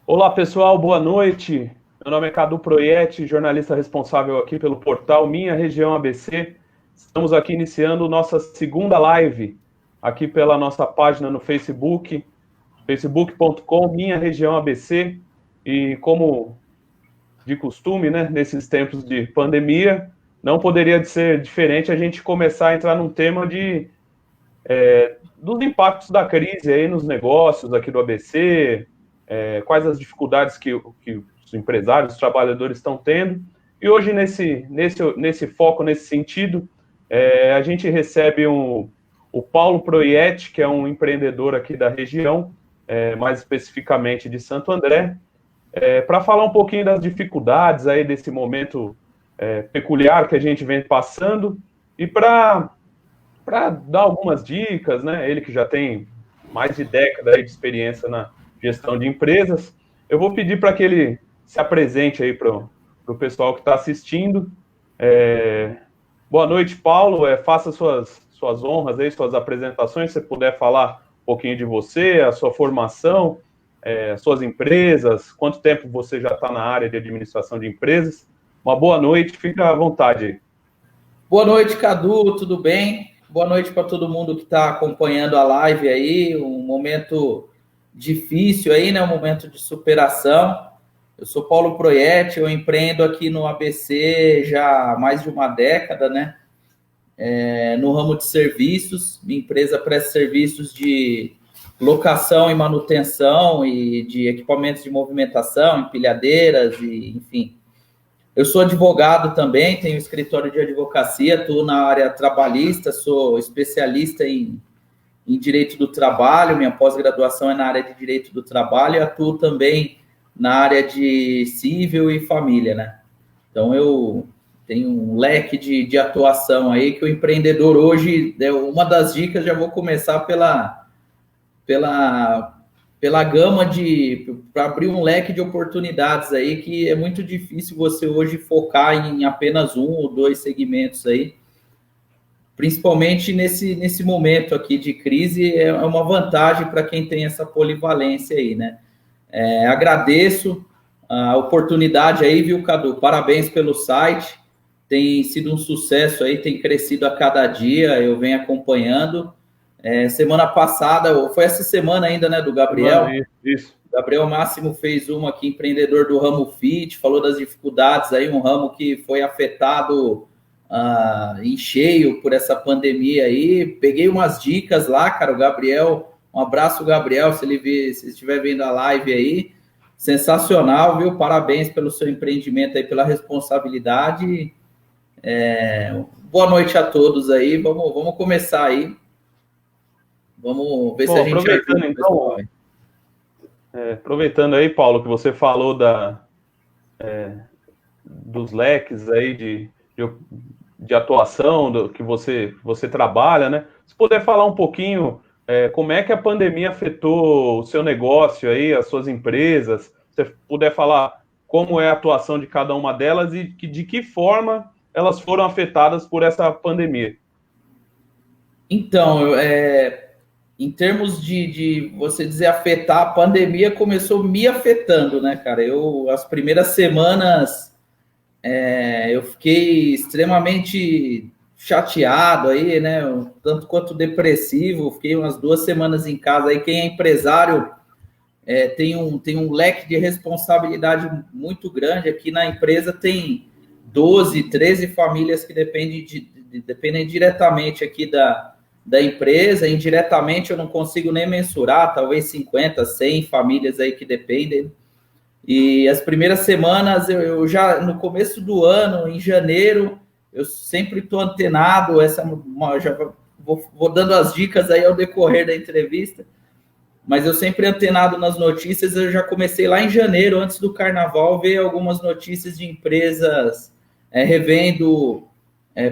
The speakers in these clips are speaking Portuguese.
Olá pessoal, boa noite. Meu nome é Cadu Proietti, jornalista responsável aqui pelo portal Minha Região ABC. Estamos aqui iniciando nossa segunda live aqui pela nossa página no Facebook, facebook.com Minha Região ABC. E como de costume, né, nesses tempos de pandemia, não poderia ser diferente a gente começar a entrar num tema dos impactos da crise aí nos negócios aqui do ABC, quais as dificuldades que os empresários, os trabalhadores estão tendo. E hoje, nesse foco, nesse sentido, a gente recebe o Paulo Proietti, que é um empreendedor aqui da região, mais especificamente de Santo André, para falar um pouquinho das dificuldades aí desse momento peculiar que a gente vem passando e para dar algumas dicas, né? Ele que já tem mais de década de experiência na gestão de empresas. Eu vou pedir para que ele se apresente aí para o pessoal que está assistindo. Boa noite, Paulo. Faça suas honras aí, suas apresentações. Se você puder falar um pouquinho de você, a sua formação, suas empresas, quanto tempo você já está na área de administração de empresas. Uma boa noite, fica à vontade aí. Boa noite, Cadu, tudo bem? Boa noite para todo mundo que está acompanhando a live aí, um momento difícil aí, né? Um momento de superação. Eu sou Paulo Proietti, eu empreendo aqui no ABC já há mais de uma década, né? No ramo de serviços, minha empresa presta serviços de locação e manutenção e de equipamentos de movimentação, empilhadeiras e, enfim. Eu sou advogado também, tenho escritório de advocacia, atuo na área trabalhista, sou especialista em direito do trabalho, minha pós-graduação é na área de direito do trabalho e atuo também na área de civil e família, né? Então, eu tenho um leque de atuação aí que o empreendedor hoje, uma das dicas, já vou começar pela gama para abrir um leque de oportunidades aí, que é muito difícil você hoje focar em apenas um ou dois segmentos aí, principalmente nesse momento aqui de crise, é uma vantagem para quem tem essa polivalência aí, né? Agradeço a oportunidade aí, viu, Cadu? Parabéns pelo site, tem sido um sucesso aí, tem crescido a cada dia, eu venho acompanhando. Semana passada, foi essa semana ainda, né, do Gabriel? Isso. Gabriel Máximo fez uma aqui, empreendedor do ramo Fit, falou das dificuldades aí, um ramo que foi afetado em cheio por essa pandemia aí. Peguei umas dicas lá, cara, o Gabriel, um abraço, Gabriel, se estiver vendo a live aí. Sensacional, viu? Parabéns pelo seu empreendimento aí, pela responsabilidade. Boa noite a todos aí, vamos começar aí. Vamos ver se a gente aproveitando então, aproveitando aí, Paulo, que você falou dos leques aí de atuação que você trabalha, né? Se puder falar um pouquinho como é que a pandemia afetou o seu negócio aí, as suas empresas, se puder falar como é a atuação de cada uma delas e de que forma elas foram afetadas por essa pandemia. Então, em termos de você dizer afetar, a pandemia começou me afetando, né, cara? As primeiras semanas, eu fiquei extremamente chateado aí, né? Tanto quanto depressivo. Fiquei umas 2 semanas em casa aí. Quem é empresário tem um leque de responsabilidade muito grande. Aqui na empresa tem 12, 13 famílias que dependem diretamente aqui da empresa. Indiretamente eu não consigo nem mensurar, talvez 50, 100 famílias aí que dependem. E as primeiras semanas, eu já, no começo do ano, em janeiro, eu sempre estou antenado, já vou dando as dicas aí ao decorrer da entrevista, mas eu sempre antenado nas notícias. Eu já comecei lá em janeiro, antes do carnaval, ver algumas notícias de empresas revendo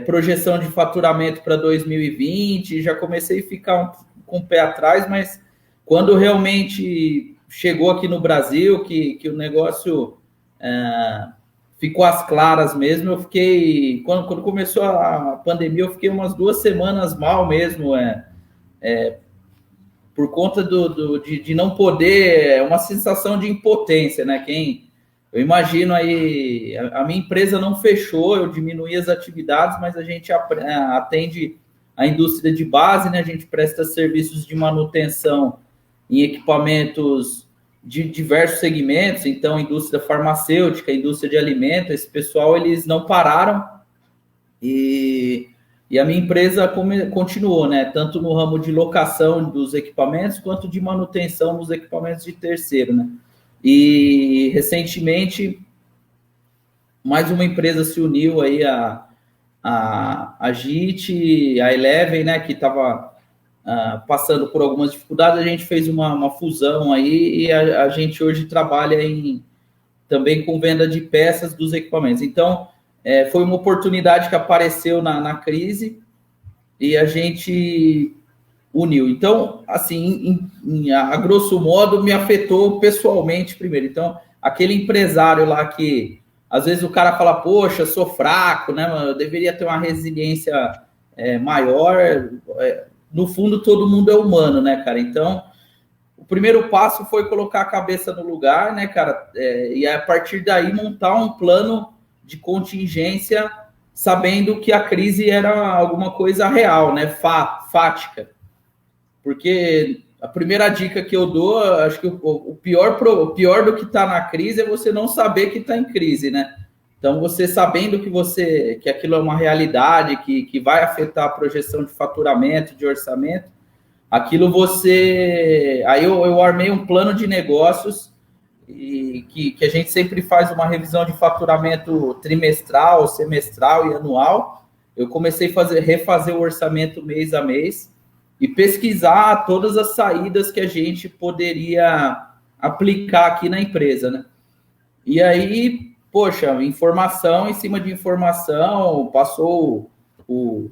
projeção de faturamento para 2020, já comecei a ficar com o pé atrás, mas quando realmente chegou aqui no Brasil, que o negócio ficou às claras mesmo, eu fiquei, quando começou a pandemia, eu fiquei umas 2 semanas mal mesmo, por conta de não poder, é uma sensação de impotência, né? Eu imagino aí, a minha empresa não fechou, eu diminuí as atividades, mas a gente atende a indústria de base, né? A gente presta serviços de manutenção em equipamentos de diversos segmentos, então indústria farmacêutica, indústria de alimentos, esse pessoal, eles não pararam e a minha empresa continuou, né? Tanto no ramo de locação dos equipamentos, quanto de manutenção dos equipamentos de terceiro, né? E recentemente, mais uma empresa se uniu aí, a JIT, a Eleven, né? Que estava passando por algumas dificuldades, a gente fez uma fusão aí e a gente hoje trabalha também com venda de peças dos equipamentos. Então, foi uma oportunidade que apareceu na crise e a gente uniu. Então, assim, a grosso modo, me afetou pessoalmente primeiro. Então, aquele empresário lá que, às vezes, o cara fala, poxa, sou fraco, né? Eu deveria ter uma resiliência maior. No fundo, todo mundo é humano, né, cara? Então, o primeiro passo foi colocar a cabeça no lugar, né, cara? E a partir daí montar um plano de contingência, sabendo que a crise era alguma coisa real, né? Fática. Porque a primeira dica que eu dou, acho que o pior do que está na crise é você não saber que está em crise, né? Então, você sabendo que aquilo é uma realidade, que vai afetar a projeção de faturamento, de orçamento, aquilo você... Aí eu armei um plano de negócios e que a gente sempre faz uma revisão de faturamento trimestral, semestral e anual. Eu comecei a refazer o orçamento mês a mês e pesquisar todas as saídas que a gente poderia aplicar aqui na empresa, né? E aí, poxa, informação em cima de informação, passou o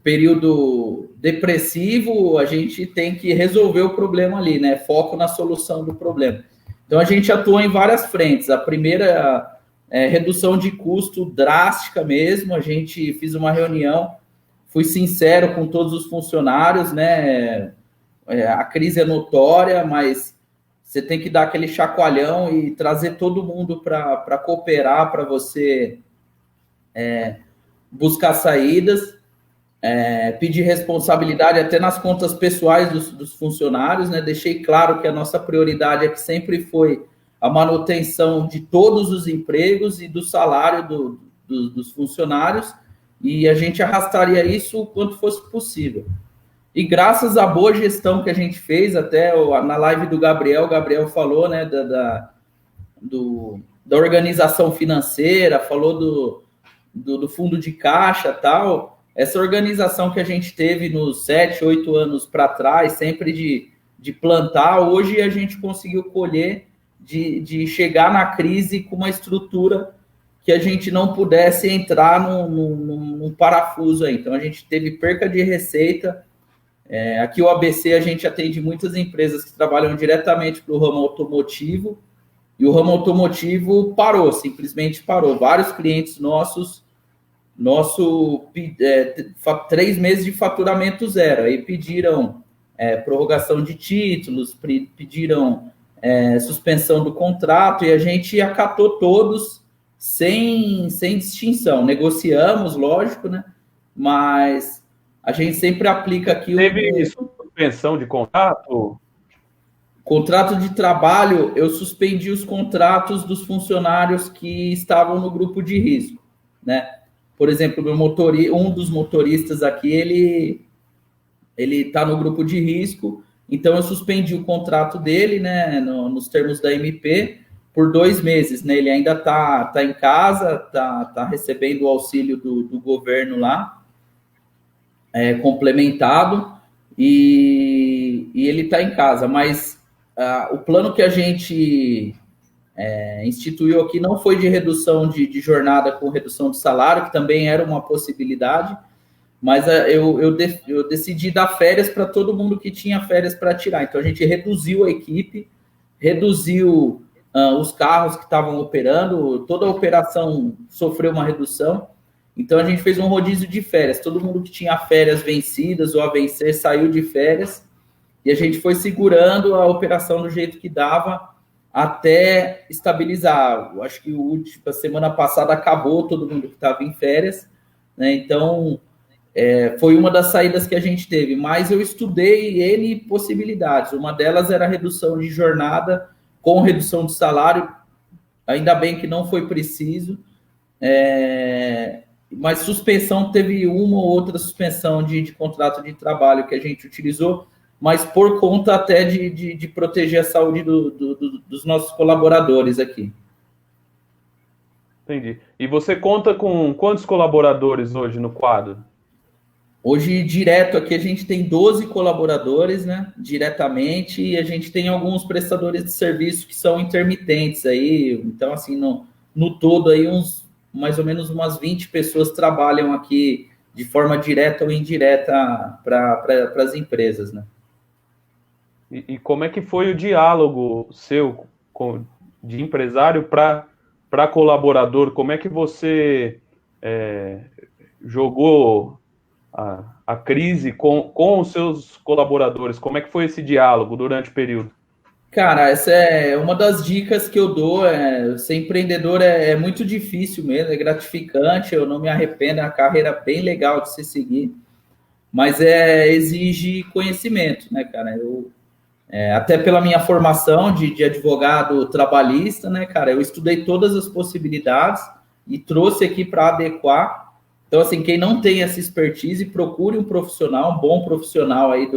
período depressivo, a gente tem que resolver o problema ali, né? Foco na solução do problema. Então, a gente atua em várias frentes. A primeira é redução de custo drástica mesmo. A gente fez uma reunião, fui sincero com todos os funcionários, né? A crise é notória, mas você tem que dar aquele chacoalhão e trazer todo mundo para cooperar, para você buscar saídas. Pedir responsabilidade até nas contas pessoais dos funcionários, né? Deixei claro que a nossa prioridade é que sempre foi a manutenção de todos os empregos e do salário dos funcionários, e a gente arrastaria isso o quanto fosse possível. E graças à boa gestão que a gente fez, até na live do Gabriel, o Gabriel falou, né, da organização financeira, falou do fundo de caixa e tal. Essa organização que a gente teve nos 7, 8 anos para trás, sempre de plantar, hoje a gente conseguiu colher, de chegar na crise com uma estrutura que a gente não pudesse entrar num parafuso aí. Então, a gente teve perca de receita. Aqui o ABC, a gente atende muitas empresas que trabalham diretamente para o ramo automotivo, e o ramo automotivo parou, simplesmente parou. Vários clientes nossos 3 meses de faturamento zero. Aí pediram prorrogação de títulos, pediram suspensão do contrato, e a gente acatou todos sem distinção. Negociamos, lógico, né? Mas a gente sempre aplica aqui... Teve suspensão de contrato? Contrato de trabalho, eu suspendi os contratos dos funcionários que estavam no grupo de risco, né? Por exemplo, um dos motoristas aqui, ele está no grupo de risco, então eu suspendi o contrato dele, né, nos termos da MP, por 2 meses, né? Ele ainda está em casa, está recebendo o auxílio do governo lá, complementado, e ele está em casa, mas o plano que a gente instituiu aqui não foi de redução de jornada com redução de salário, que também era uma possibilidade, mas eu decidi dar férias para todo mundo que tinha férias para tirar. Então, a gente reduziu a equipe, reduziu os carros que estavam operando, toda a operação sofreu uma redução. Então, a gente fez um rodízio de férias. Todo mundo que tinha férias vencidas ou a vencer saiu de férias, e a gente foi segurando a operação do jeito que dava até estabilizar. Eu acho que a semana passada acabou todo mundo que estava em férias, né? Então, foi uma das saídas que a gente teve, mas eu estudei N possibilidades. Uma delas era a redução de jornada com redução de salário, ainda bem que não foi preciso, mas suspensão, teve uma ou outra suspensão de contrato de trabalho que a gente utilizou, mas por conta até de proteger a saúde dos nossos colaboradores aqui. Entendi. E você conta com quantos colaboradores hoje no quadro? Hoje, direto aqui, a gente tem 12 colaboradores, né, diretamente, e a gente tem alguns prestadores de serviço que são intermitentes aí, então, assim, no todo aí, mais ou menos umas 20 pessoas trabalham aqui de forma direta ou indireta para as empresas, né. E como é que foi o diálogo seu de empresário para colaborador? Como é que você jogou a crise com os seus colaboradores? Como é que foi esse diálogo durante o período? Cara, essa é uma das dicas que eu dou. Ser empreendedor é muito difícil mesmo, é gratificante, eu não me arrependo, é uma carreira bem legal de se seguir, mas exige conhecimento, né, cara? Até pela minha formação de advogado trabalhista, né, cara, eu estudei todas as possibilidades e trouxe aqui para adequar. Então, assim, quem não tem essa expertise, procure um profissional, um bom profissional aí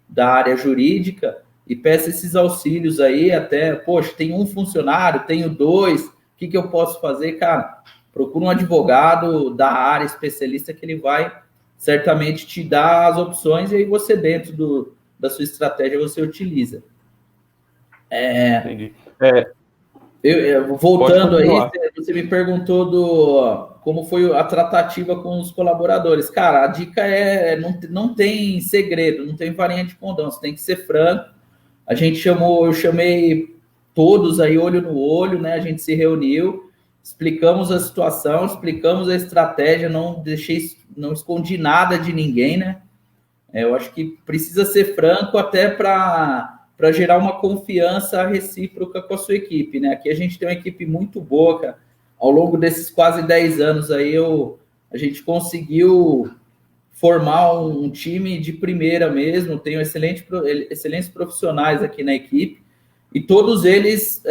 da área jurídica e peça esses auxílios aí, até, poxa, tem um funcionário, tenho dois, o que eu posso fazer? Cara, procura um advogado da área, especialista, que ele vai certamente te dar as opções e aí você, dentro da sua estratégia, você utiliza. Entendi. Voltando aí, você me perguntou como foi a tratativa com os colaboradores. Cara, a dica não tem segredo, não tem varinha de condão, você tem que ser franco. Eu chamei todos aí olho no olho, né? A gente se reuniu, explicamos a situação, explicamos a estratégia, não escondi nada de ninguém, né? Eu acho que precisa ser franco até para gerar uma confiança recíproca com a sua equipe, né? Aqui a gente tem uma equipe muito boa, cara. Ao longo desses quase 10 anos aí, a gente conseguiu formar um time de primeira mesmo, tenho excelentes profissionais aqui na equipe, e todos eles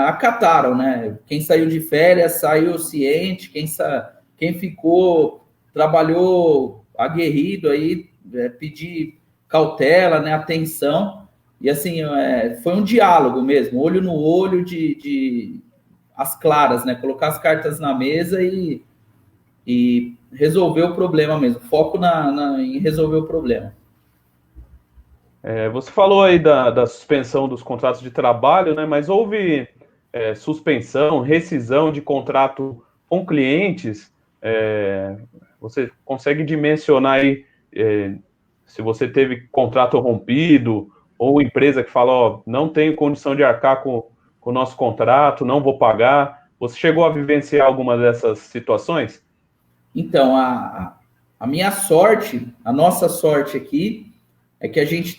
acataram, né? Quem saiu de férias, saiu ciente, quem ficou, trabalhou aguerrido aí, pedir cautela, né, atenção, e assim, foi um diálogo mesmo, olho no olho, as claras, né, colocar as cartas na mesa e resolver o problema mesmo, foco em resolver o problema. Você falou aí da suspensão dos contratos de trabalho, né, mas houve suspensão, rescisão de contrato com clientes, você consegue dimensionar aí se você teve contrato rompido, ou empresa que fala, ó, não tenho condição de arcar com o nosso contrato, não vou pagar. Você chegou a vivenciar alguma dessas situações? Então, a minha sorte, a nossa sorte aqui, é que a gente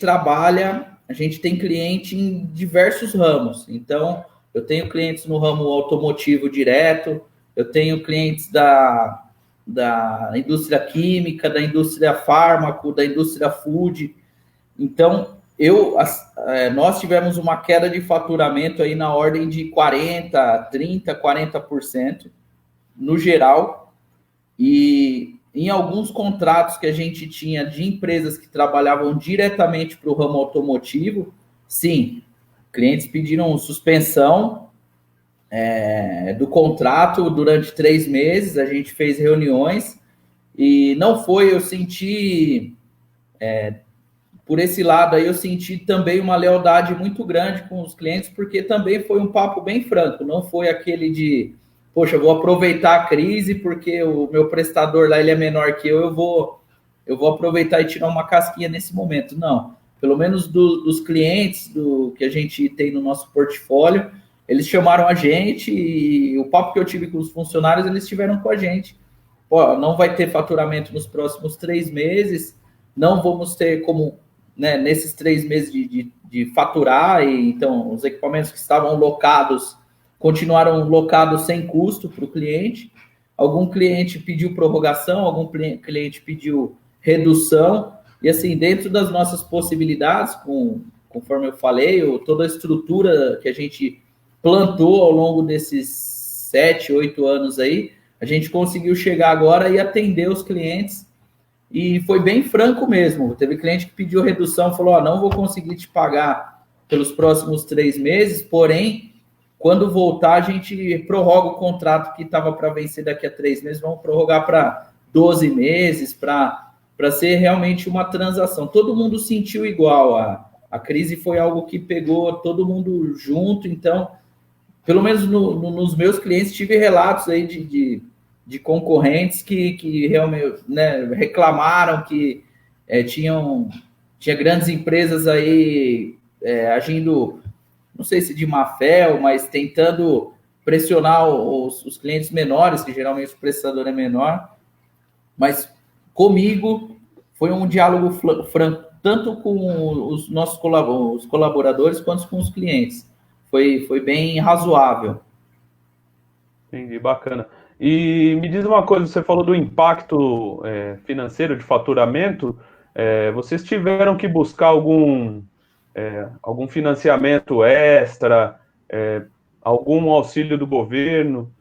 tem cliente em diversos ramos. Então, eu tenho clientes no ramo automotivo direto, eu tenho clientes da indústria química, da indústria fármaco, da indústria food. Então, nós tivemos uma queda de faturamento aí na ordem de 40% no geral. E em alguns contratos que a gente tinha de empresas que trabalhavam diretamente para o ramo automotivo, sim, clientes pediram suspensão do contrato durante 3 meses, a gente fez reuniões e não foi, eu senti, por esse lado aí, eu senti também uma lealdade muito grande com os clientes, porque também foi um papo bem franco, não foi aquele de, poxa, eu vou aproveitar a crise porque o meu prestador lá ele é menor que eu vou aproveitar e tirar uma casquinha nesse momento. Não, pelo menos dos clientes que a gente tem no nosso portfólio, eles chamaram a gente e o papo que eu tive com os funcionários, eles tiveram com a gente. Pô, não vai ter faturamento nos próximos 3 meses, não vamos ter como né, nesses 3 meses de faturar, e então os equipamentos que estavam locados continuaram locados sem custo para o cliente. Algum cliente pediu prorrogação, algum cliente pediu redução, e assim, dentro das nossas possibilidades, conforme eu falei, toda a estrutura que a gente plantou ao longo desses 7, 8 anos aí, a gente conseguiu chegar agora e atender os clientes, e foi bem franco mesmo. Teve cliente que pediu redução, falou, não vou conseguir te pagar pelos próximos 3 meses, porém, quando voltar, a gente prorroga o contrato que estava para vencer daqui a 3 meses, vamos prorrogar para 12 meses, para ser realmente uma transação. Todo mundo sentiu igual, a crise foi algo que pegou todo mundo junto, então, pelo menos nos meus clientes, tive relatos aí de concorrentes que realmente, né, reclamaram que tinha grandes empresas aí agindo, não sei se de má fé, mas tentando pressionar os clientes menores, que geralmente o prestador é menor, mas comigo foi um diálogo franco, tanto com os nossos colaboradores quanto com os clientes. Foi bem razoável. Entendi, bacana. E me diz uma coisa, você falou do impacto financeiro de faturamento, vocês tiveram que buscar algum financiamento extra, algum auxílio do governo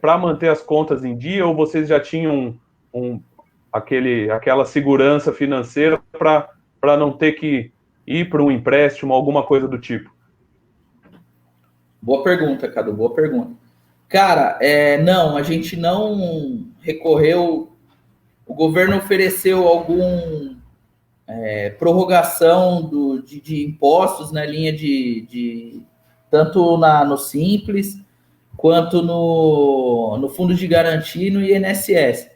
para manter as contas em dia, ou vocês já tinham aquela segurança financeira para não ter que ir para um empréstimo, alguma coisa do tipo? Boa pergunta, Cadu, boa pergunta. Cara, não, a gente não recorreu, o governo ofereceu algum prorrogação de impostos na linha tanto no Simples, quanto no Fundo de Garantia e no INSS.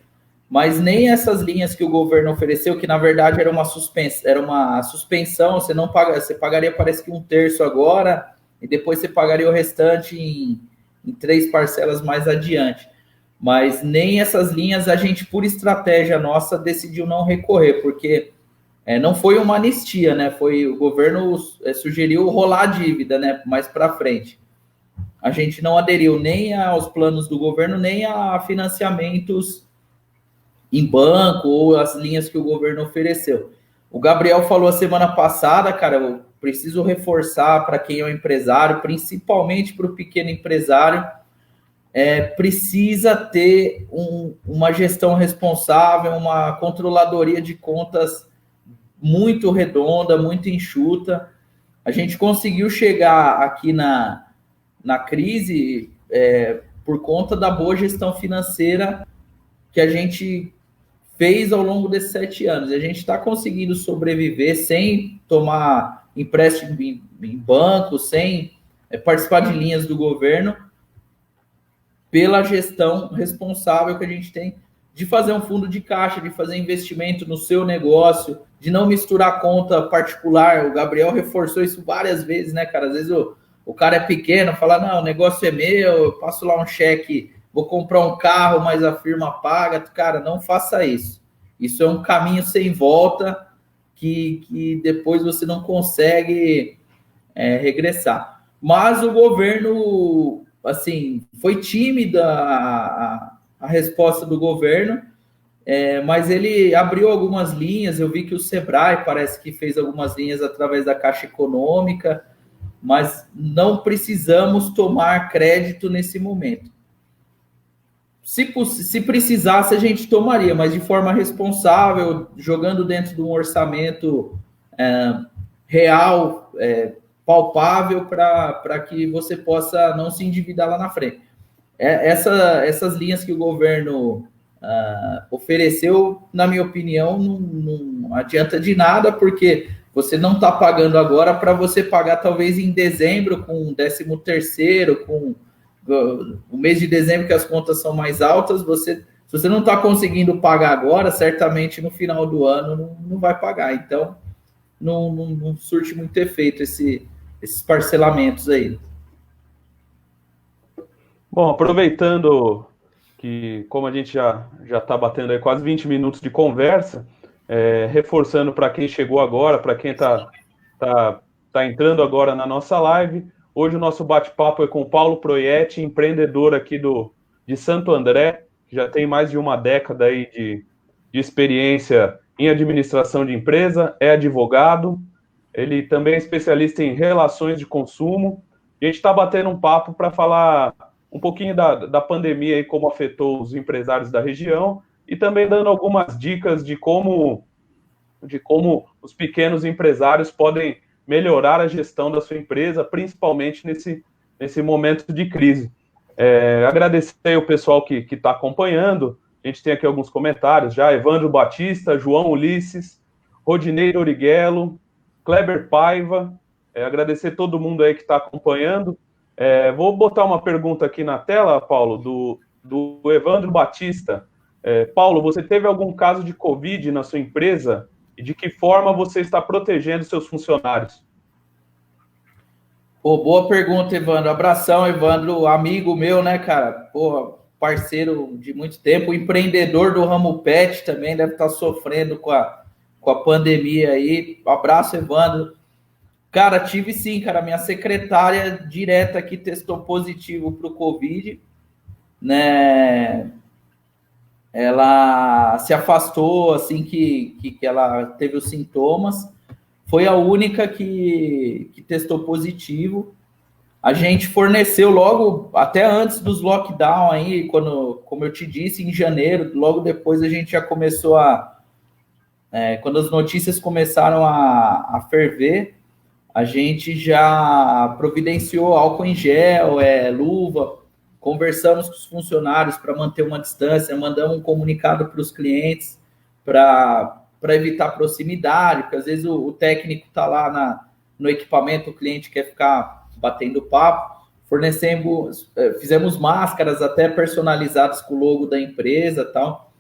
Mas nem essas linhas que o governo ofereceu, que na verdade era uma suspensão, você não paga, você pagaria parece que 1/3 agora, e depois você pagaria o restante em 3 parcelas mais adiante. Mas nem essas linhas a gente, por estratégia nossa, decidiu não recorrer, porque não foi uma anistia, né? O governo sugeriu rolar a dívida, né? Mais para frente. A gente não aderiu nem aos planos do governo, nem a financiamentos em banco ou as linhas que o governo ofereceu. O Gabriel falou a semana passada, cara, eu preciso reforçar para quem é um empresário, principalmente para o pequeno empresário, precisa ter uma gestão responsável, uma controladoria de contas muito redonda, muito enxuta. A gente conseguiu chegar aqui na crise por conta da boa gestão financeira que a gente fez ao longo desses 7 anos. A gente está conseguindo sobreviver sem tomar empréstimo em banco, sem participar de linhas do governo, pela gestão responsável que a gente tem de fazer um fundo de caixa, de fazer investimento no seu negócio, de não misturar conta particular. O Gabriel reforçou isso várias vezes, né, cara? Às vezes o cara é pequeno, fala, não, o negócio é meu, eu passo lá um cheque, vou comprar um carro, mas a firma paga. Cara, não faça isso. Isso é um caminho sem volta que depois você não consegue regressar. Mas o governo, assim, foi tímida a resposta do governo, mas ele abriu algumas linhas. Eu vi que o Sebrae parece que fez algumas linhas através da Caixa Econômica, mas não precisamos tomar crédito nesse momento. Se precisasse, a gente tomaria, mas de forma responsável, jogando dentro de um orçamento real, palpável, para que você possa não se endividar lá na frente. Essas linhas que o governo ofereceu, na minha opinião, não adianta de nada, porque você não está pagando agora para você pagar talvez em dezembro, com 13º, com o mês de dezembro, que as contas são mais altas. Se você não está conseguindo pagar agora, certamente no final do ano não vai pagar. Então, não surte muito efeito esses parcelamentos aí. Bom, aproveitando que, como a gente já está batendo aí quase 20 minutos de conversa, Reforçando para quem chegou agora, para quem tá entrando agora na nossa live, hoje o nosso bate-papo é com o Paulo Proietti, empreendedor aqui de Santo André, que já tem mais de uma década aí de experiência em administração de empresa, é advogado, ele também é especialista em relações de consumo. A gente está batendo um papo para falar um pouquinho da pandemia e como afetou os empresários da região, e também dando algumas dicas de como os pequenos empresários podem melhorar a gestão da sua empresa, principalmente nesse momento de crise. Agradecer o pessoal que está acompanhando. A gente tem aqui alguns comentários já: Evandro Batista, João Ulisses, Rodinei Origuelo, Kleber Paiva. Agradecer todo mundo aí que está acompanhando. Vou botar uma pergunta aqui na tela, Paulo, do Evandro Batista. Paulo, você teve algum caso de Covid na sua empresa? E de que forma você está protegendo seus funcionários? Pô, boa pergunta, Evandro. Abração, Evandro, amigo meu, né, cara? Pô, parceiro de muito tempo, empreendedor do ramo pet também, deve estar sofrendo com a pandemia aí. Abraço, Evandro. Cara, tive sim, cara. Minha secretária direta aqui testou positivo para o Covid, né? Ela se afastou assim que ela teve os sintomas. Foi a única que testou positivo. A gente forneceu logo, até antes dos lockdown aí, como eu te disse, em janeiro, logo depois a gente já começou quando as notícias começaram a ferver, a gente já providenciou álcool em gel, luva, conversamos com os funcionários para manter uma distância, mandamos um comunicado para os clientes para evitar proximidade, porque às vezes o técnico está lá no equipamento, o cliente quer ficar batendo papo. Fizemos máscaras até personalizadas com o logo da empresa e tal.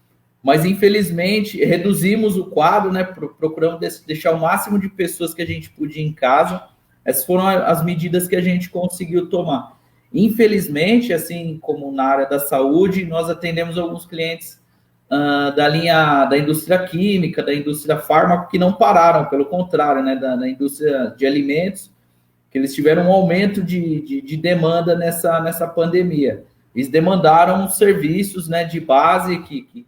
Mas, infelizmente, reduzimos o quadro, né? Procuramos deixar o máximo de pessoas que a gente podia em casa. Essas foram as medidas que a gente conseguiu tomar. Infelizmente, assim como na área da saúde, nós atendemos alguns clientes da linha da indústria química, da indústria fármaco, que não pararam, pelo contrário, né? Da indústria de alimentos, que eles tiveram um aumento de demanda nessa pandemia. Eles demandaram serviços, né, de base, que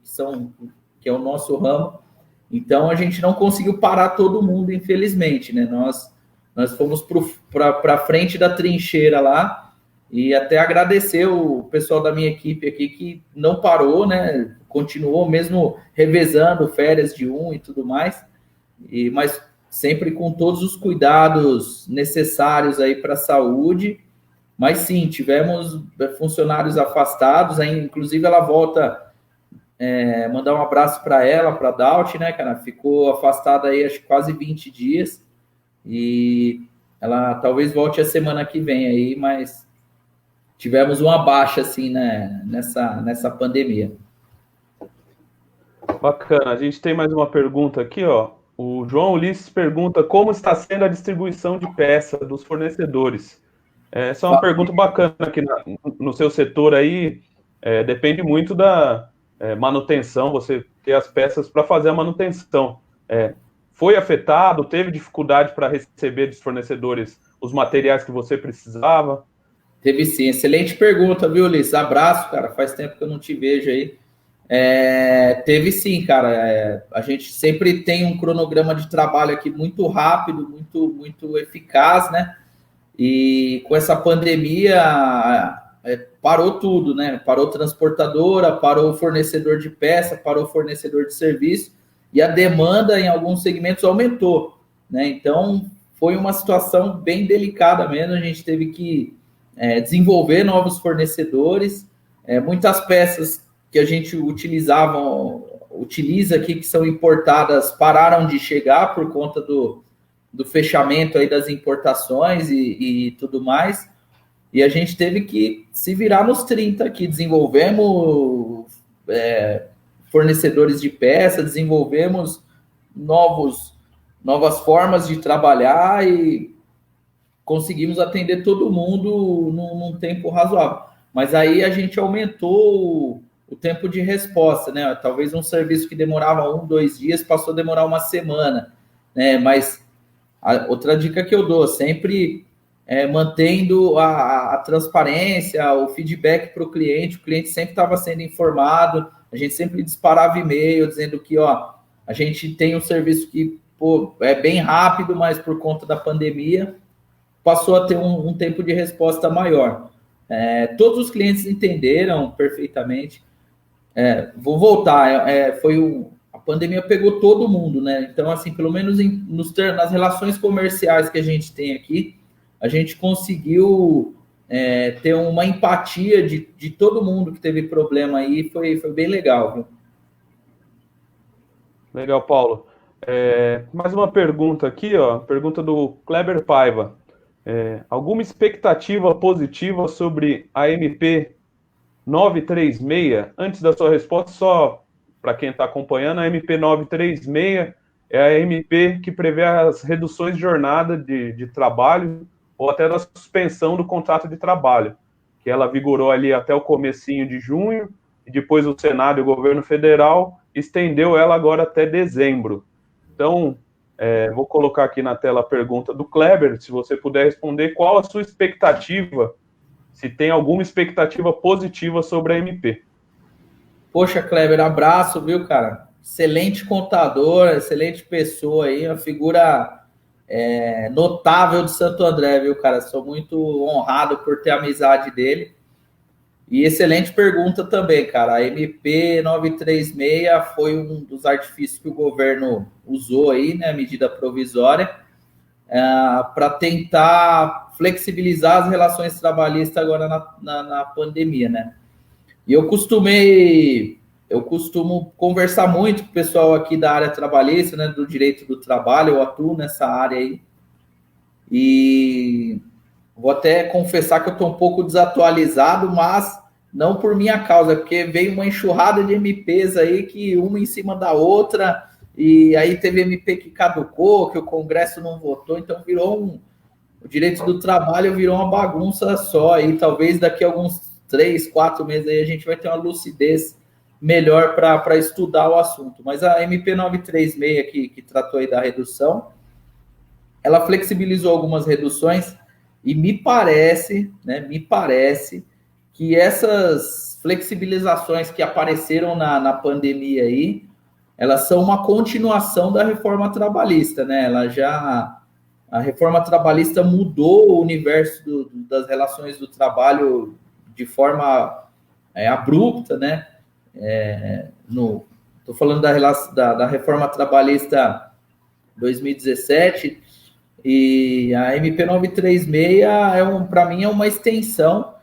é o nosso ramo. Então, a gente não conseguiu parar todo mundo, infelizmente, né? Nós fomos para frente da trincheira lá, e até agradecer o pessoal da minha equipe aqui que não parou, né? Continuou mesmo revezando férias de e tudo mais, mas sempre com todos os cuidados necessários aí para a saúde. Mas sim, tivemos funcionários afastados, aí, inclusive ela volta, mandar um abraço para ela, para a Daut, né, cara? Ficou afastada aí acho que quase 20 dias, e ela talvez volte a semana que vem aí, mas tivemos uma baixa, assim, né, nessa pandemia. Bacana. A gente tem mais uma pergunta aqui, ó. O João Ulisses pergunta como está sendo a distribuição de peça dos fornecedores. Essa é uma pergunta bacana aqui no seu setor aí. Depende muito da manutenção, você ter as peças para fazer a manutenção. Foi afetado? Teve dificuldade para receber dos fornecedores os materiais que você precisava? Teve sim. Excelente pergunta, viu, Ulisses? Abraço, cara. Faz tempo que eu não te vejo aí. Teve sim, cara. A gente sempre tem um cronograma de trabalho aqui muito rápido, muito, muito eficaz, né? E com essa pandemia, parou tudo, né? Parou transportadora, parou o fornecedor de peça, parou o fornecedor de serviço, e a demanda em alguns segmentos aumentou, né? Então, foi uma situação bem delicada mesmo. A gente teve que desenvolver novos fornecedores. Muitas peças que a gente utiliza aqui, que são importadas, pararam de chegar por conta do fechamento aí das importações e tudo mais, e a gente teve que se virar nos 30 aqui. Desenvolvemos fornecedores de peça, desenvolvemos novas formas de trabalhar e conseguimos atender todo mundo num tempo razoável. Mas aí a gente aumentou o tempo de resposta, né? Talvez um serviço que demorava 1, 2 dias passou a demorar uma semana, né? Mas outra dica que eu dou, sempre mantendo a transparência, o feedback para o cliente sempre estava sendo informado, a gente sempre disparava e-mail dizendo que, ó, a gente tem um serviço que é bem rápido, mas por conta da pandemia passou a ter um tempo de resposta maior. Todos os clientes entenderam perfeitamente. Vou voltar, a pandemia pegou todo mundo, né? Então, assim, pelo menos nas relações comerciais que a gente tem aqui, a gente conseguiu ter uma empatia de todo mundo que teve problema aí, foi bem legal, viu? Legal, Paulo. Mais uma pergunta aqui, ó, pergunta do Kleber Paiva. Alguma expectativa positiva sobre a MP 936? Antes da sua resposta, só para quem está acompanhando, a MP 936 é a MP que prevê as reduções de jornada de trabalho ou até da suspensão do contrato de trabalho, que ela vigorou ali até o comecinho de junho, e depois o Senado e o governo federal estendeu ela agora até dezembro. Então, vou colocar aqui na tela a pergunta do Kleber, se você puder responder, qual a sua expectativa, se tem alguma expectativa positiva sobre a MP. Poxa, Kleber, abraço, viu, cara? Excelente contador, excelente pessoa aí, uma figura notável de Santo André, viu, cara? Sou muito honrado por ter a amizade dele. E excelente pergunta também, cara. A MP 936 foi um dos artifícios que o governo usou aí, né, medida provisória, para tentar flexibilizar as relações trabalhistas agora na pandemia, né? E eu costumo conversar muito com o pessoal aqui da área trabalhista, né, do direito do trabalho, eu atuo nessa área aí. E vou até confessar que eu estou um pouco desatualizado, mas não por minha causa, porque veio uma enxurrada de MPs aí, que uma em cima da outra, e aí teve MP que caducou, que o Congresso não votou, então o direito do trabalho virou uma bagunça só, e talvez daqui a alguns 3, 4 meses aí a gente vai ter uma lucidez melhor para estudar o assunto. Mas a MP 936 que tratou aí da redução, ela flexibilizou algumas reduções e me parece que essas flexibilizações que apareceram na pandemia aí, elas são uma continuação da reforma trabalhista, né? A reforma trabalhista mudou o universo das relações do trabalho de forma abrupta, né? Estou falando da reforma trabalhista 2017, e a MP 936 para mim é uma extensão,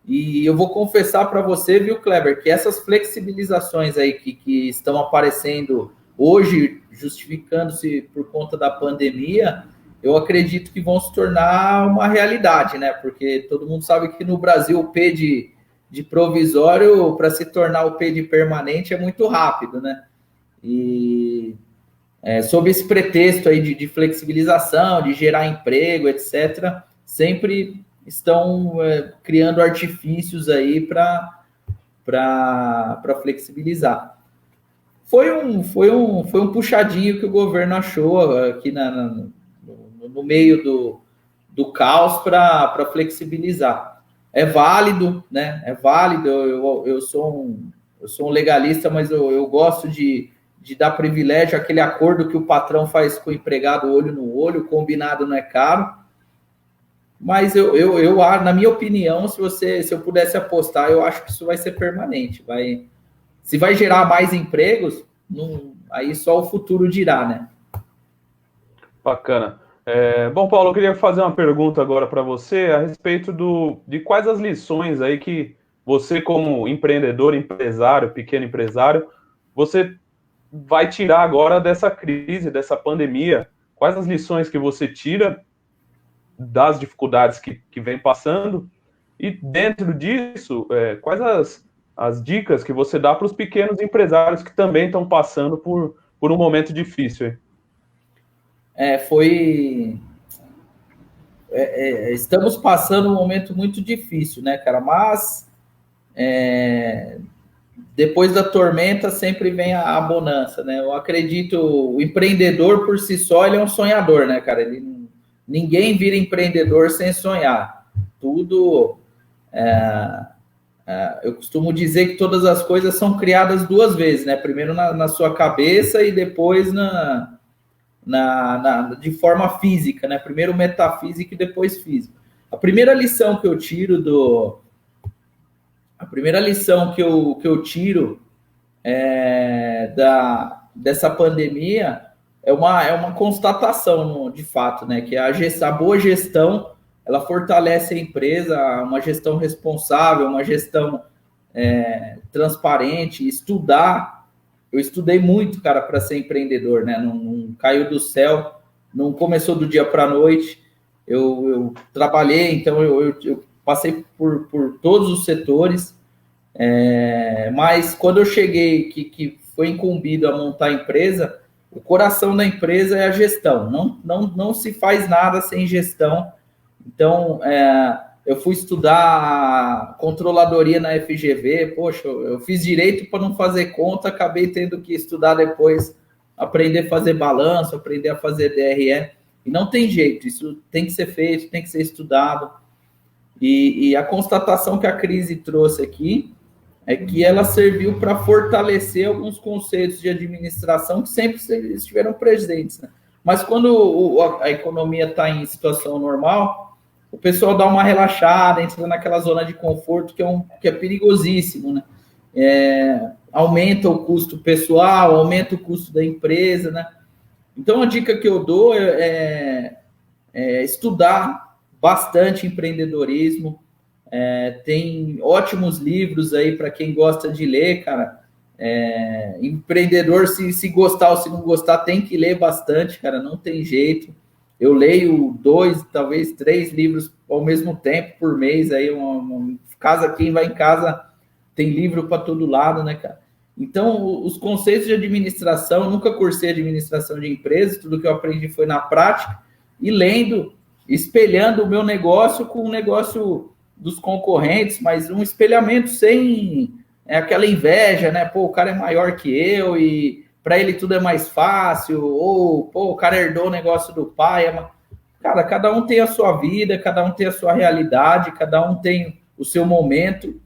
e eu vou confessar para você, viu, Kleber, que essas flexibilizações aí que estão aparecendo hoje, justificando-se por conta da pandemia, eu acredito que vão se tornar uma realidade, né? Porque todo mundo sabe que no Brasil o P de provisório, para se tornar o P de permanente, é muito rápido, né? E sob esse pretexto aí de flexibilização, de gerar emprego, etc., sempre estão criando artifícios aí para flexibilizar. Foi um puxadinho que o governo achou aqui no meio do caos para flexibilizar. É válido, né? É válido. Eu sou um legalista, mas eu gosto de dar privilégio àquele acordo que o patrão faz com o empregado olho no olho, combinado não é caro. Mas eu na minha opinião, se eu pudesse apostar, eu acho que isso vai ser permanente. Se vai gerar mais empregos, aí só o futuro dirá, né? Bacana. Bom, Paulo, eu queria fazer uma pergunta agora para você a respeito de quais as lições aí que você, como empreendedor, empresário, pequeno empresário, você vai tirar agora dessa crise, dessa pandemia. Quais as lições que você tira das dificuldades que vem passando, e dentro disso, quais as dicas que você dá para os pequenos empresários que também estão passando por um momento difícil? Estamos passando um momento muito difícil, né, cara? Mas depois da tormenta sempre vem a bonança, né? Eu acredito, o empreendedor por si só, ele é um sonhador, né, cara? Ninguém vira empreendedor sem sonhar. Tudo... eu costumo dizer que todas as coisas são criadas duas vezes, né? Primeiro na sua cabeça e depois de forma física, né? Primeiro metafísica e depois física. A primeira lição que eu tiro dessa pandemia é uma constatação, de fato, né? Que a boa gestão, ela fortalece a empresa, uma gestão responsável, uma gestão transparente. Eu estudei muito, cara, para ser empreendedor, né? Não caiu do céu, não começou do dia para a noite. Eu trabalhei, então eu passei por todos os setores, mas quando eu cheguei, que foi incumbido a montar a empresa, o coração da empresa é a gestão. Não se faz nada sem gestão. Então, eu fui estudar controladoria na FGV. Poxa, eu fiz direito para não fazer conta, acabei tendo que estudar depois, aprender a fazer balanço, aprender a fazer DRE. E não tem jeito, isso tem que ser feito, tem que ser estudado. E a constatação que a crise trouxe aqui é que ela serviu para fortalecer alguns conceitos de administração que sempre estiveram presentes, né? Mas quando a economia está em situação normal, o pessoal dá uma relaxada, entra naquela zona de conforto que é perigosíssimo, né? Aumenta o custo pessoal, aumenta o custo da empresa, né? Então, a dica que eu dou é estudar bastante empreendedorismo. Tem ótimos livros aí para quem gosta de ler, cara. Empreendedor, se gostar ou se não gostar, tem que ler bastante, cara, não tem jeito. Eu leio 2, talvez 3 livros ao mesmo tempo por mês. Aí quem vai em casa tem livro para todo lado, né, cara? Então, os conceitos de administração, eu nunca cursei administração de empresas, tudo que eu aprendi foi na prática, e lendo, espelhando o meu negócio com o negócio dos concorrentes, mas um espelhamento sem aquela inveja, né? Pô, o cara é maior que eu e para ele tudo é mais fácil, ou pô, o cara herdou o negócio do pai. Cara, cada um tem a sua vida, cada um tem a sua realidade, cada um tem o seu momento,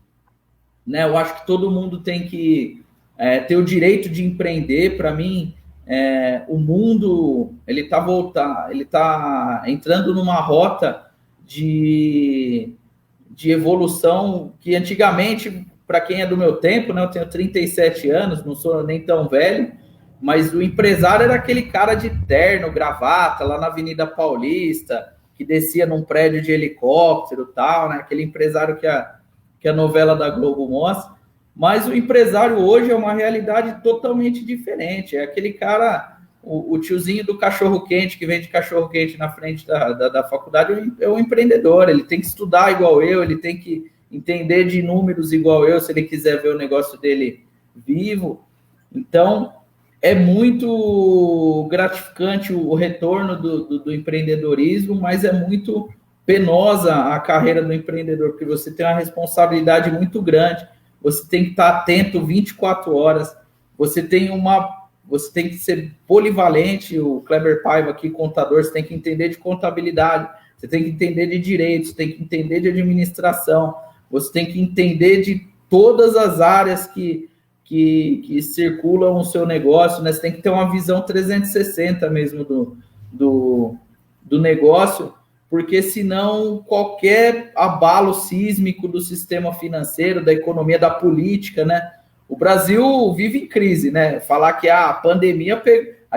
né? Eu acho que todo mundo tem que ter o direito de empreender. Para mim, o mundo ele tá entrando numa rota de evolução que antigamente, para quem é do meu tempo, né, eu tenho 37 anos, não sou nem tão velho, mas o empresário era aquele cara de terno, gravata, lá na Avenida Paulista, que descia num prédio de helicóptero e tal, né? Aquele empresário que a novela da Globo mostra. Mas o empresário hoje é uma realidade totalmente diferente. É aquele cara, o tiozinho do cachorro-quente, que vende cachorro-quente na frente da faculdade, é um empreendedor. Ele tem que estudar igual eu, ele tem que entender de números igual eu, se ele quiser ver o negócio dele vivo. Então, é muito gratificante o retorno do empreendedorismo, mas é muito penosa a carreira do empreendedor, porque você tem uma responsabilidade muito grande, você tem que estar atento 24 horas, você tem que ser polivalente. O Kleber Paiva aqui, contador, você tem que entender de contabilidade, você tem que entender de direito, você tem que entender de administração, você tem que entender de todas as áreas que circulam o seu negócio, né? Você tem que ter uma visão 360 mesmo do negócio, porque senão qualquer abalo sísmico do sistema financeiro, da economia, da política, né? O Brasil vive em crise, né? Falar que a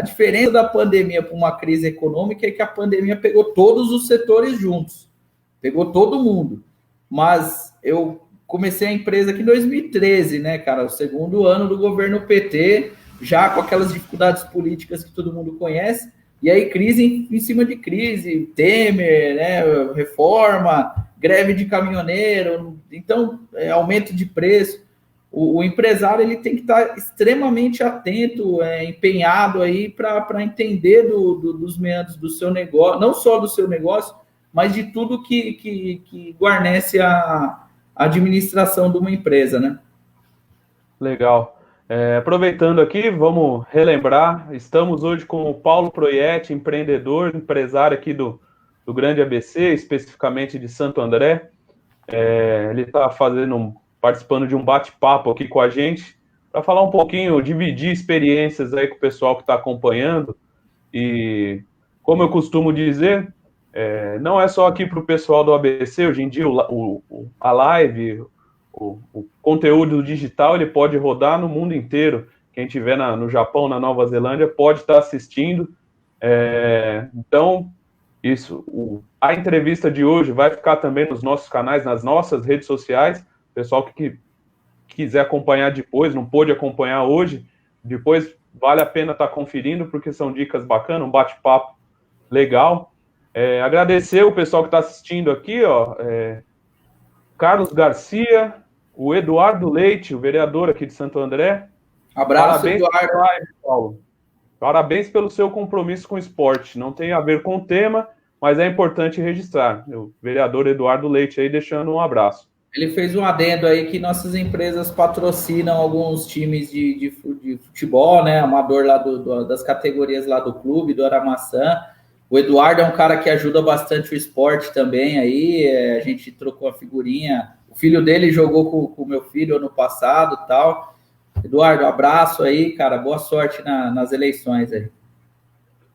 diferença da pandemia para uma crise econômica é que a pandemia pegou todos os setores juntos, pegou todo mundo. Mas eu comecei a empresa aqui em 2013, né, cara? O segundo ano do governo PT, já com aquelas dificuldades políticas que todo mundo conhece, e aí crise em cima de crise, Temer, né, reforma, greve de caminhoneiro, então aumento de preço. O empresário ele tem que estar extremamente atento, empenhado aí para entender dos meandros do seu negócio, não só do seu negócio, mas de tudo que guarnece a administração de uma empresa, né? Legal. Aproveitando aqui, vamos relembrar, estamos hoje com o Paulo Proietti, empreendedor, empresário aqui do Grande ABC, especificamente de Santo André. Ele está participando de um bate-papo aqui com a gente, para falar um pouquinho, dividir experiências aí com o pessoal que está acompanhando. E, como eu costumo dizer, não é só aqui para o pessoal do ABC, hoje em dia a live, o conteúdo digital, ele pode rodar no mundo inteiro. Quem estiver no Japão, na Nova Zelândia, pode estar assistindo. Então, a entrevista de hoje vai ficar também nos nossos canais, nas nossas redes sociais. O pessoal que quiser acompanhar depois, não pôde acompanhar hoje, depois vale a pena estar conferindo, porque são dicas bacanas, um bate-papo legal. Agradecer o pessoal que está assistindo aqui, Carlos Garcia, o Eduardo Leite, o vereador aqui de Santo André. Abraço, parabéns, Eduardo. Paulo. Parabéns pelo seu compromisso com o esporte. Não tem a ver com o tema, mas é importante registrar. O vereador Eduardo Leite aí deixando um abraço. Ele fez um adendo aí que nossas empresas patrocinam alguns times de futebol, né? Amador lá das categorias lá do clube, do Aramaçã. O Eduardo é um cara que ajuda bastante o esporte também aí. A gente trocou a figurinha. O filho dele jogou com o meu filho ano passado e tal. Eduardo, abraço aí, cara. Boa sorte nas eleições aí.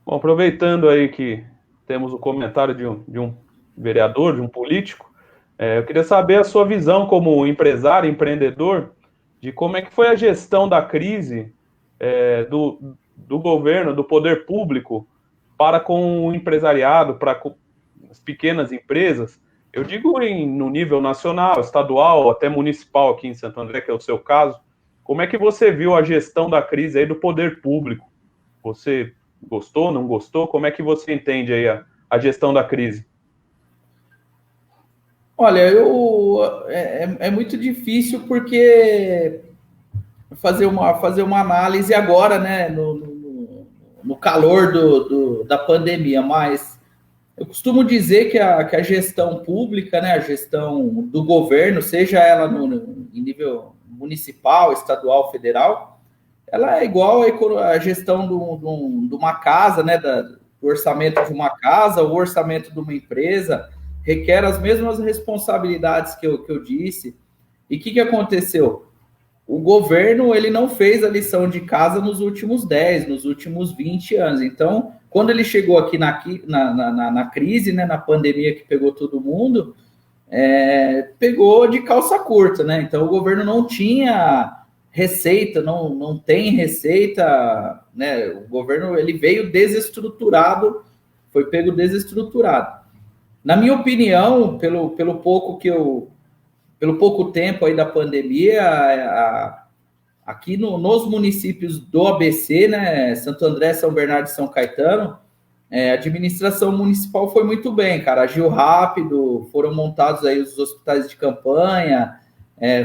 Bom, aproveitando aí que temos o comentário de um vereador, de um político, eu queria saber a sua visão como empresário, empreendedor, de como é que foi a gestão da crise do governo, do poder público, para com o empresariado, para com as pequenas empresas. Eu digo no nível nacional, estadual, até municipal aqui em Santo André, que é o seu caso. Como é que você viu a gestão da crise aí do poder público? Você gostou, não gostou? Como é que você entende aí a gestão da crise? Olha, é muito difícil porque fazer uma análise agora, né, no calor da pandemia, mas eu costumo dizer que a gestão pública, né, a gestão do governo, seja ela em nível municipal, estadual, federal, ela é igual a gestão de uma casa, né, do orçamento de uma casa, o orçamento de uma empresa, requer as mesmas responsabilidades que eu disse. E o que aconteceu? O governo ele não fez a lição de casa nos últimos 10, nos últimos 20 anos. Então, quando ele chegou aqui na crise, né, na pandemia que pegou todo mundo, pegou de calça curta, né? Então, o governo não tinha receita, não tem receita, né? O governo ele veio desestruturado, foi pego desestruturado. Na minha opinião, pelo pouco tempo aí da pandemia, aqui nos municípios do ABC, né, Santo André, São Bernardo e São Caetano, a administração municipal foi muito bem, cara, agiu rápido, foram montados aí os hospitais de campanha,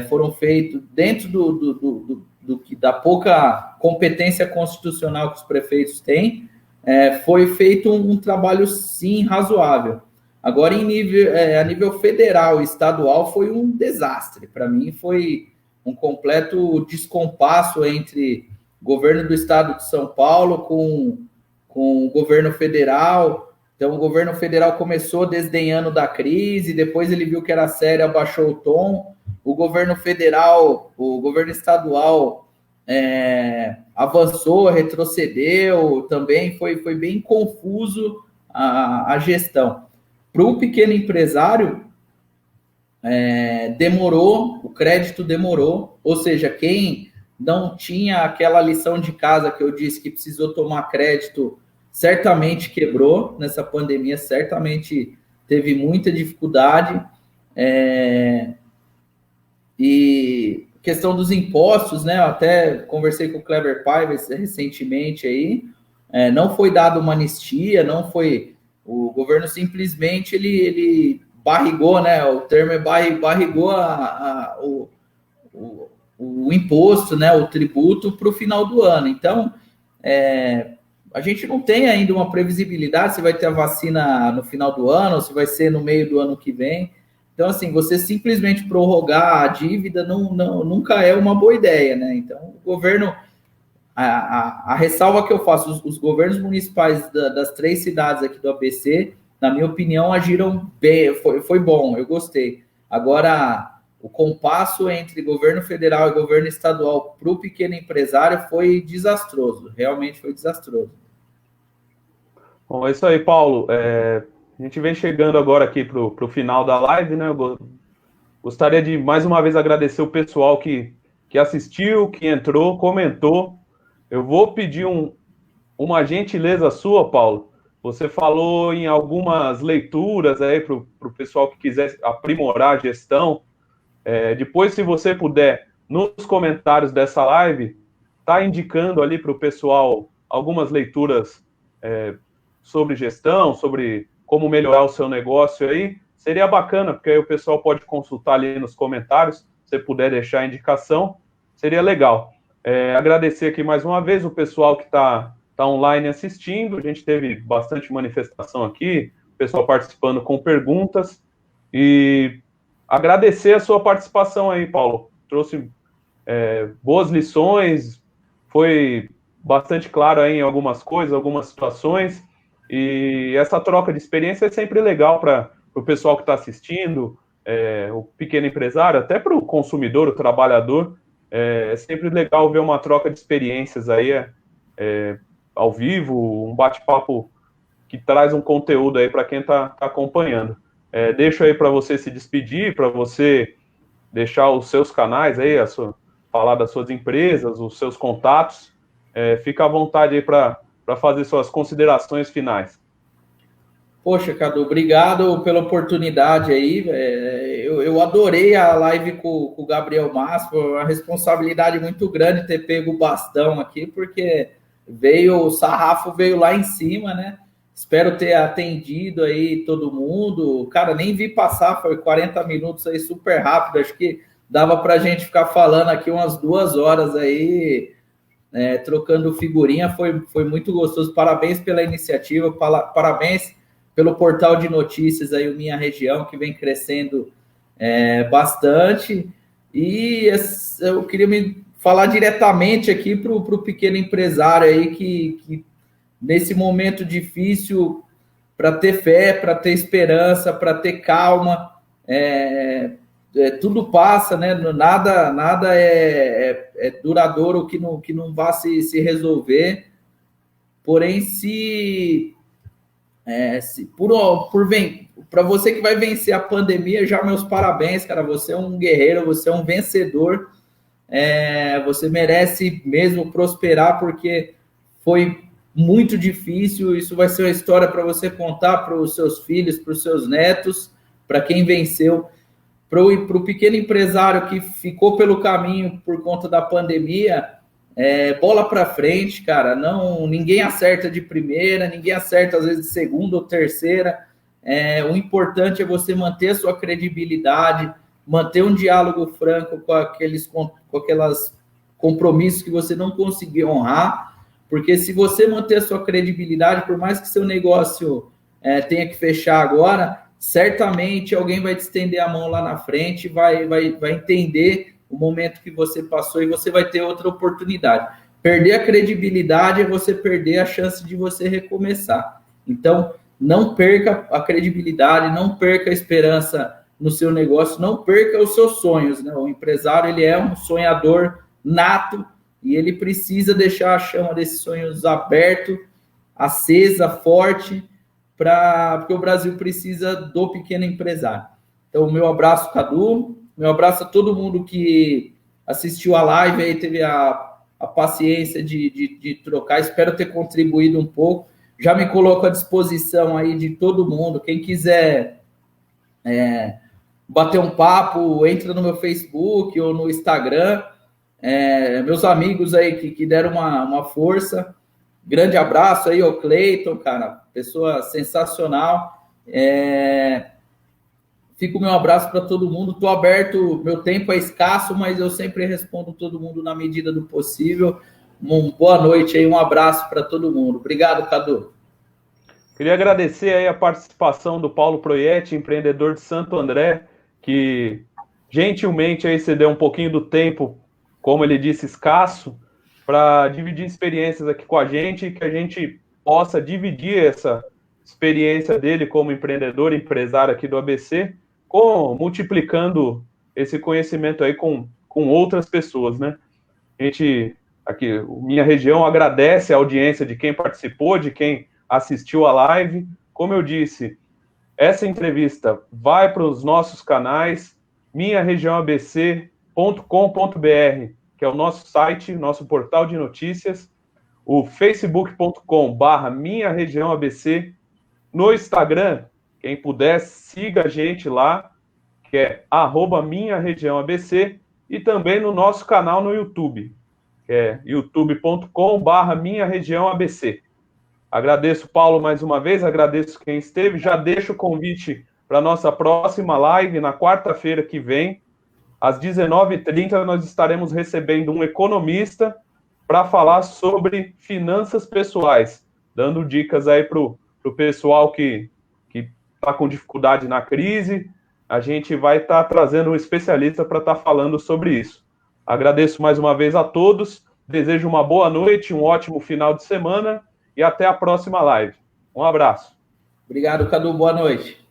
foram feitos dentro da pouca competência constitucional que os prefeitos têm, foi feito um trabalho, sim, razoável. Agora, a nível federal e estadual, foi um desastre. Para mim, foi um completo descompasso entre o governo do estado de São Paulo com o governo federal. Então, o governo federal começou desdenhando da crise, depois ele viu que era sério, abaixou o tom. O governo estadual avançou, retrocedeu, também foi bem confuso a gestão. Para o pequeno empresário, demorou, o crédito demorou, ou seja, quem não tinha aquela lição de casa que eu disse que precisou tomar crédito, certamente quebrou nessa pandemia, certamente teve muita dificuldade. E questão dos impostos, né? Eu até conversei com o Cleber Paiva recentemente aí, não foi dada uma anistia, não foi... O governo simplesmente ele barrigou, né? O termo é barrigou o imposto, né? O tributo para o final do ano. Então, a gente não tem ainda uma previsibilidade se vai ter a vacina no final do ano ou se vai ser no meio do ano que vem. Então, assim, você simplesmente prorrogar a dívida nunca é uma boa ideia, né? Então, o governo, a ressalva que eu faço, os governos municipais das 3 cidades aqui do ABC, na minha opinião, agiram bem, foi bom, eu gostei. Agora, o compasso entre governo federal e governo estadual para o pequeno empresário foi desastroso, realmente foi desastroso. Bom, é isso aí, Paulo. A gente vem chegando agora aqui para o final da live, né? Eu gostaria de mais uma vez agradecer o pessoal que assistiu, que entrou, comentou. Eu vou pedir uma gentileza sua, Paulo. Você falou em algumas leituras aí para o pessoal que quiser aprimorar a gestão. Depois, se você puder, nos comentários dessa live, tá indicando ali para o pessoal algumas leituras sobre gestão, sobre como melhorar o seu negócio aí, seria bacana, porque aí o pessoal pode consultar ali nos comentários, se você puder deixar a indicação, seria legal. Agradecer aqui mais uma vez o pessoal que está online assistindo, a gente teve bastante manifestação aqui, o pessoal participando com perguntas, e agradecer a sua participação aí, Paulo. Trouxe boas lições, foi bastante claro aí em algumas coisas, algumas situações, e essa troca de experiência é sempre legal para o pessoal que está assistindo, o pequeno empresário, até para o consumidor, o trabalhador. É sempre legal ver uma troca de experiências aí ao vivo, um bate-papo que traz um conteúdo aí para quem está acompanhando. Deixo aí para você se despedir, para você deixar os seus canais aí, falar das suas empresas, os seus contatos. Fica à vontade aí para fazer suas considerações finais. Poxa, Cadu, obrigado pela oportunidade aí. Eu adorei a live com o Gabriel Massa, foi uma responsabilidade muito grande ter pego o bastão aqui, porque o sarrafo veio lá em cima, né? Espero ter atendido aí todo mundo. Cara, nem vi passar, foi 40 minutos aí, super rápido. Acho que dava para a gente ficar falando aqui umas 2 horas aí, trocando figurinha. Foi muito gostoso. Parabéns pela iniciativa, parabéns pelo portal de notícias aí, o Minha Região, que vem crescendo bastante. E eu queria me falar diretamente aqui para o pequeno empresário aí que nesse momento difícil, para ter fé, para ter esperança, para ter calma, tudo passa, né? Nada é duradouro que não vá se resolver. Porém, para você que vai vencer a pandemia, já meus parabéns, cara. Você é um guerreiro, você é um vencedor. Você merece mesmo prosperar, porque foi muito difícil. Isso vai ser uma história para você contar para os seus filhos, para os seus netos, para quem venceu. Para o pequeno empresário que ficou pelo caminho por conta da pandemia, bola para frente, cara. Ninguém acerta de primeira, ninguém acerta às vezes de segunda ou terceira. O importante é você manter a sua credibilidade, manter um diálogo franco com aqueles compromissos que você não conseguiu honrar. Porque se você manter a sua credibilidade, por mais que seu negócio tenha que fechar agora, certamente alguém vai te estender a mão lá na frente, vai entender o momento que você passou e você vai ter outra oportunidade. Perder a credibilidade é você perder a chance de você recomeçar. Então, não perca a credibilidade, não perca a esperança no seu negócio, não perca os seus sonhos, né? O empresário, ele é um sonhador nato, e ele precisa deixar a chama desses sonhos aberto, acesa, forte, porque o Brasil precisa do pequeno empresário. Então, meu abraço, Cadu, meu abraço a todo mundo que assistiu a live, aí teve a paciência de trocar, espero ter contribuído um pouco. Já me coloco à disposição aí de todo mundo, quem quiser bater um papo, entra no meu Facebook ou no Instagram. Meus amigos aí que deram uma força, grande abraço aí ao Cleiton, cara, pessoa sensacional. Fica o meu abraço para todo mundo. Estou aberto, meu tempo é escasso, mas eu sempre respondo todo mundo na medida do possível. Uma boa noite aí, um abraço para todo mundo. Obrigado, Cadu. Queria agradecer aí a participação do Paulo Proietti, empreendedor de Santo André, que gentilmente aí cedeu um pouquinho do tempo, como ele disse, escasso, para dividir experiências aqui com a gente e que a gente possa dividir essa experiência dele como empreendedor, empresário aqui do ABC, multiplicando esse conhecimento aí com outras pessoas, né? A gente, aqui, Minha Região agradece a audiência de quem participou, de quem assistiu a live. Como eu disse, essa entrevista vai para os nossos canais, minharegiãoabc.com.br, que é o nosso site, nosso portal de notícias, o facebook.com/minharegiãoabc, no Instagram, quem puder, siga a gente lá, que é @minharegiãoabc, e também no nosso canal no YouTube, que é youtube.com/minharegiãoabc. Agradeço, Paulo, mais uma vez, agradeço quem esteve, já deixo o convite para a nossa próxima live, na quarta-feira que vem, às 19h30, nós estaremos recebendo um economista para falar sobre finanças pessoais, dando dicas aí para o pessoal que está com dificuldade na crise. A gente vai estar trazendo um especialista para estar falando sobre isso. Agradeço mais uma vez a todos, desejo uma boa noite, um ótimo final de semana e até a próxima live. Um abraço. Obrigado, Cadu. Boa noite.